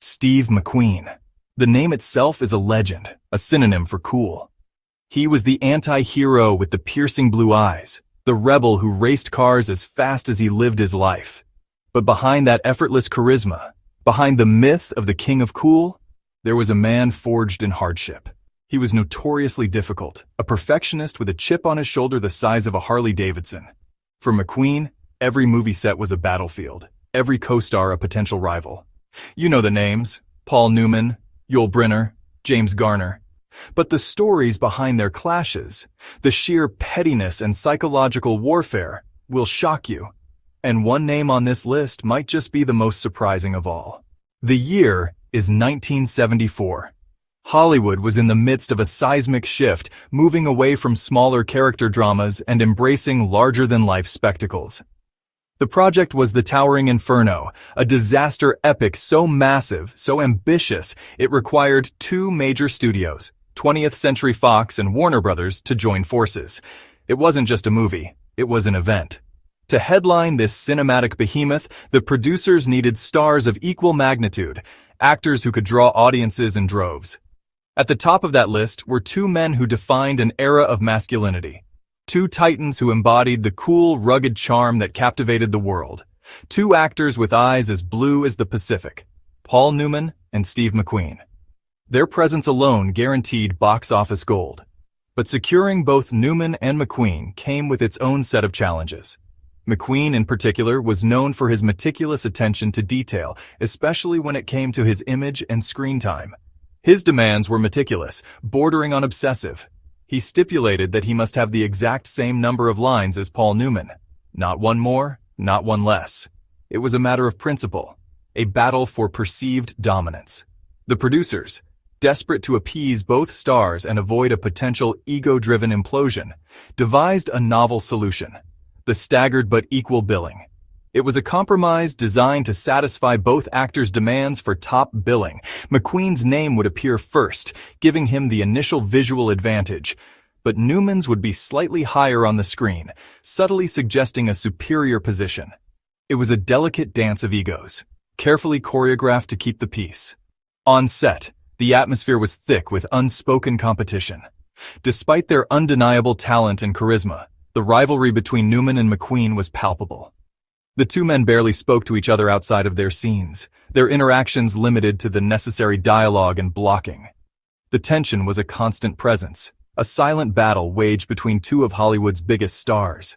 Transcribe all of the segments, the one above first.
Steve McQueen. The name itself is a legend, a synonym for cool. He was the anti-hero with the piercing blue eyes, the rebel who raced cars as fast as he lived his life. But behind that effortless charisma, behind the myth of the king of cool, there was a man forged in hardship. He was notoriously difficult, a perfectionist with a chip on his shoulder the size of a Harley Davidson. For McQueen, every movie set was a battlefield, every co-star a potential rival. You know the names: Paul Newman, Brynner, James Garner. But the stories behind their clashes, the sheer pettiness and psychological warfare, will shock you. And one name on this list might just be the most surprising of all. The year is 1974. Hollywood was in the midst of a seismic shift, moving away from smaller character dramas and embracing larger-than-life spectacles. The project was The Towering Inferno, a disaster epic so massive, so ambitious, it required two major studios, 20th Century Fox and Warner Brothers, to join forces. It wasn't just a movie, it was an event. To headline this cinematic behemoth, the producers needed stars of equal magnitude, actors who could draw audiences in droves. At the top of that list were two men who defined an era of masculinity. Two titans who embodied the cool, rugged charm that captivated the world. Two actors with eyes as blue as the Pacific, Paul Newman and Steve McQueen. Their presence alone guaranteed box office gold. But securing both Newman and McQueen came with its own set of challenges. McQueen, in particular, was known for his meticulous attention to detail, especially when it came to his image and screen time. His demands were meticulous, bordering on obsessive. He stipulated that he must have the exact same number of lines as Paul Newman. Not one more, not one less. It was a matter of principle, a battle for perceived dominance. The producers, desperate to appease both stars and avoid a potential ego-driven implosion, devised a novel solution: the staggered but equal billing. It was a compromise designed to satisfy both actors' demands for top billing. McQueen's name would appear first, giving him the initial visual advantage, but Newman's would be slightly higher on the screen, subtly suggesting a superior position. It was a delicate dance of egos, carefully choreographed to keep the peace. On set, the atmosphere was thick with unspoken competition. Despite their undeniable talent and charisma, the rivalry between Newman and McQueen was palpable. The two men barely spoke to each other outside of their scenes, their interactions limited to the necessary dialogue and blocking. The tension was a constant presence, a silent battle waged between two of Hollywood's biggest stars.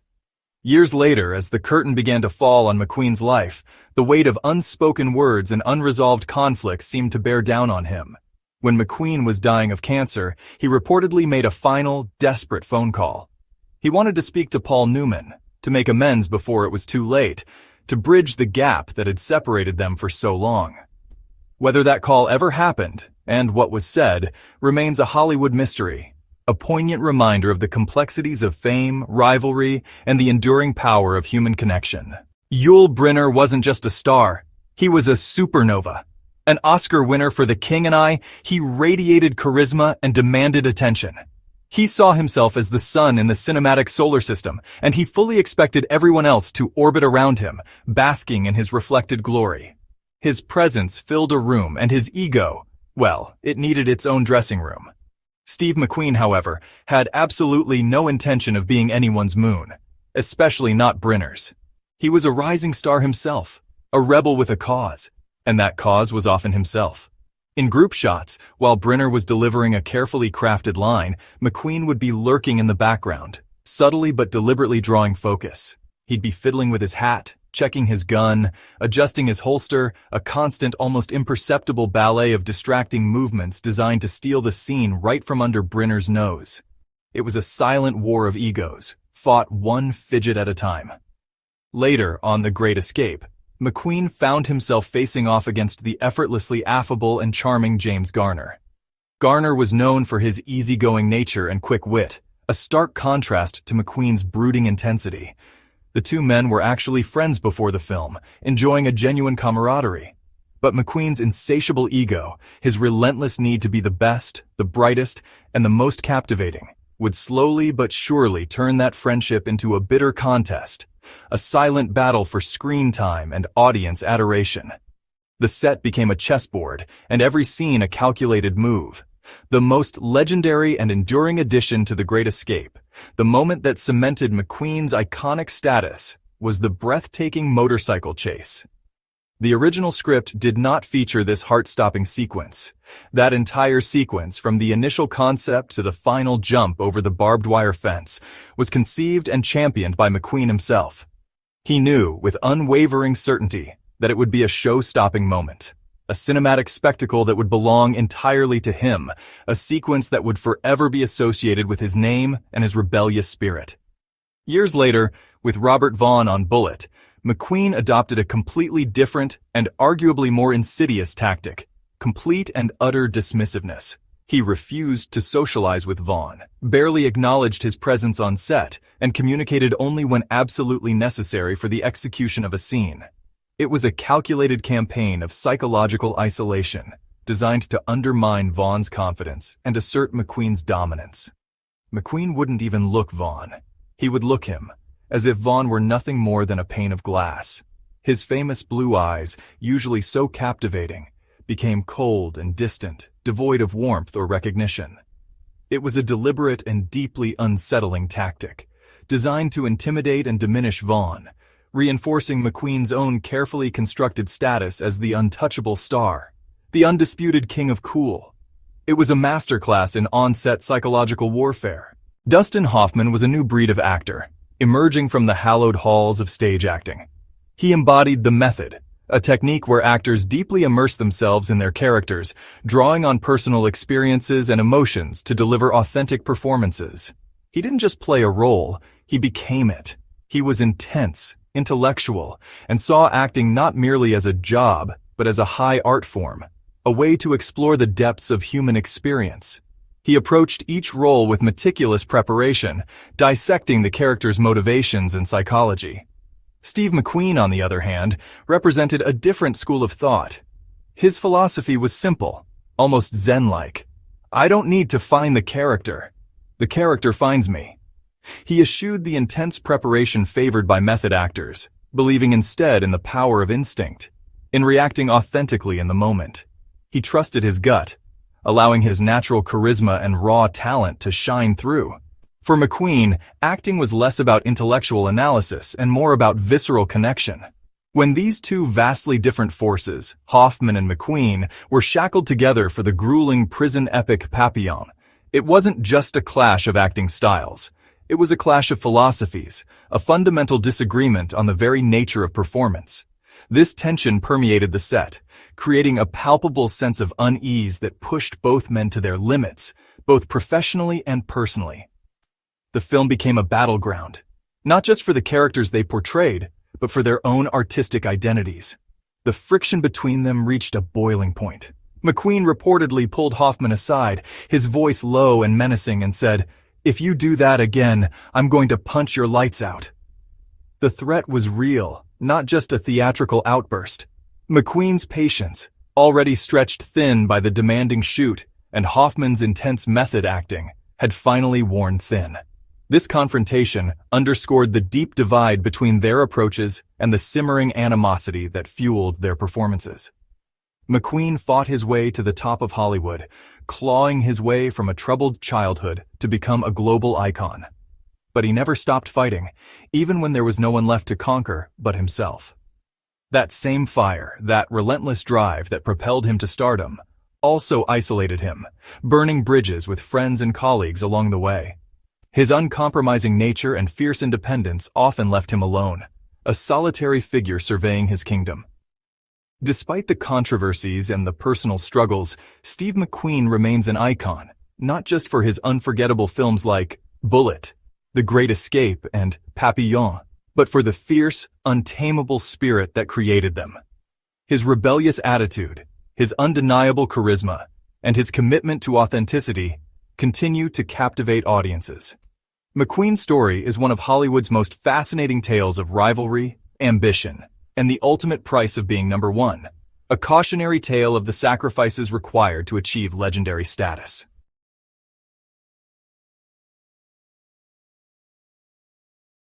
Years later, as the curtain began to fall on McQueen's life, the weight of unspoken words and unresolved conflicts seemed to bear down on him. When McQueen was dying of cancer, he reportedly made a final, desperate phone call. He wanted to speak to Paul Newman, to make amends before it was too late, to bridge the gap that had separated them for so long. Whether that call ever happened, and what was said, remains a Hollywood mystery, a poignant reminder of the complexities of fame, rivalry, and the enduring power of human connection. Brynner wasn't just a star, he was a supernova. An Oscar winner for The King and I, he radiated charisma and demanded attention. He saw himself as the sun in the cinematic solar system, and he fully expected everyone else to orbit around him, basking in his reflected glory. His presence filled a room, and his ego, well, it needed its own dressing room. Steve McQueen, however, had absolutely no intention of being anyone's moon, especially not Brynner's. He was a rising star himself, a rebel with a cause, and that cause was often himself. In group shots, while Brynner was delivering a carefully crafted line, McQueen would be lurking in the background, subtly but deliberately drawing focus. He'd be fiddling with his hat, checking his gun, adjusting his holster, a constant, almost imperceptible ballet of distracting movements designed to steal the scene right from under Brynner's nose. It was a silent war of egos, fought one fidget at a time. Later, on The Great Escape, McQueen found himself facing off against the effortlessly affable and charming James Garner. Garner was known for his easygoing nature and quick wit, a stark contrast to McQueen's brooding intensity. The two men were actually friends before the film, enjoying a genuine camaraderie. But McQueen's insatiable ego, his relentless need to be the best, the brightest, and the most captivating, would slowly but surely turn that friendship into a bitter contest, a silent battle for screen time and audience adoration. The set became a chessboard, and every scene a calculated move. The most legendary and enduring addition to The Great Escape, the moment that cemented McQueen's iconic status, was the breathtaking motorcycle chase. The original script did not feature this heart-stopping sequence. That entire sequence, from the initial concept to the final jump over the barbed wire fence, was conceived and championed by McQueen himself. He knew, with unwavering certainty, that it would be a show-stopping moment, a cinematic spectacle that would belong entirely to him, a sequence that would forever be associated with his name and his rebellious spirit. Years later, with Robert Vaughn on Bullitt, McQueen adopted a completely different and arguably more insidious tactic: complete and utter dismissiveness. He refused to socialize with Vaughn, barely acknowledged his presence on set, and communicated only when absolutely necessary for the execution of a scene. It was a calculated campaign of psychological isolation, designed to undermine Vaughn's confidence and assert McQueen's dominance. McQueen wouldn't even look Vaughn. He would look him, as if Vaughn were nothing more than a pane of glass. His famous blue eyes, usually so captivating, became cold and distant, devoid of warmth or recognition. It was a deliberate and deeply unsettling tactic, designed to intimidate and diminish Vaughn, reinforcing McQueen's own carefully constructed status as the untouchable star, the undisputed king of cool. It was a masterclass in on-set psychological warfare. Dustin Hoffman was a new breed of actor, emerging from the hallowed halls of stage acting. He embodied the method, a technique where actors deeply immerse themselves in their characters, drawing on personal experiences and emotions to deliver authentic performances. He didn't just play a role, he became it. He was intense, intellectual, and saw acting not merely as a job, but as a high art form, a way to explore the depths of human experience. He approached each role with meticulous preparation, dissecting the character's motivations and psychology. Steve McQueen, on the other hand, represented a different school of thought. His philosophy was simple, almost Zen-like. I don't need to find the character finds me. He eschewed the intense preparation favored by method actors, believing instead in the power of instinct, in reacting authentically in the moment. He trusted his gut, allowing his natural charisma and raw talent to shine through. For McQueen, acting was less about intellectual analysis and more about visceral connection. When these two vastly different forces, Hoffman and McQueen, were shackled together for the grueling prison epic Papillon, it wasn't just a clash of acting styles. It was a clash of philosophies, a fundamental disagreement on the very nature of performance. This tension permeated the set, creating a palpable sense of unease that pushed both men to their limits, both professionally and personally. The film became a battleground, not just for the characters they portrayed, but for their own artistic identities. The friction between them reached a boiling point. McQueen reportedly pulled Hoffman aside, his voice low and menacing, and said, "If you do that again, I'm going to punch your lights out." The threat was real, not just a theatrical outburst. McQueen's patience, already stretched thin by the demanding shoot, and Hoffman's intense method acting, had finally worn thin. This confrontation underscored the deep divide between their approaches and the simmering animosity that fueled their performances. McQueen fought his way to the top of Hollywood, clawing his way from a troubled childhood to become a global icon. But he never stopped fighting, even when there was no one left to conquer but himself. That same fire, that relentless drive that propelled him to stardom, also isolated him, burning bridges with friends and colleagues along the way. His uncompromising nature and fierce independence often left him alone, a solitary figure surveying his kingdom. Despite the controversies and the personal struggles, Steve McQueen remains an icon, not just for his unforgettable films like Bullitt, The Great Escape, and Papillon, but for the fierce, untamable spirit that created them. His rebellious attitude, his undeniable charisma, and his commitment to authenticity continue to captivate audiences. McQueen's story is one of Hollywood's most fascinating tales of rivalry, ambition, and the ultimate price of being number one, a cautionary tale of the sacrifices required to achieve legendary status.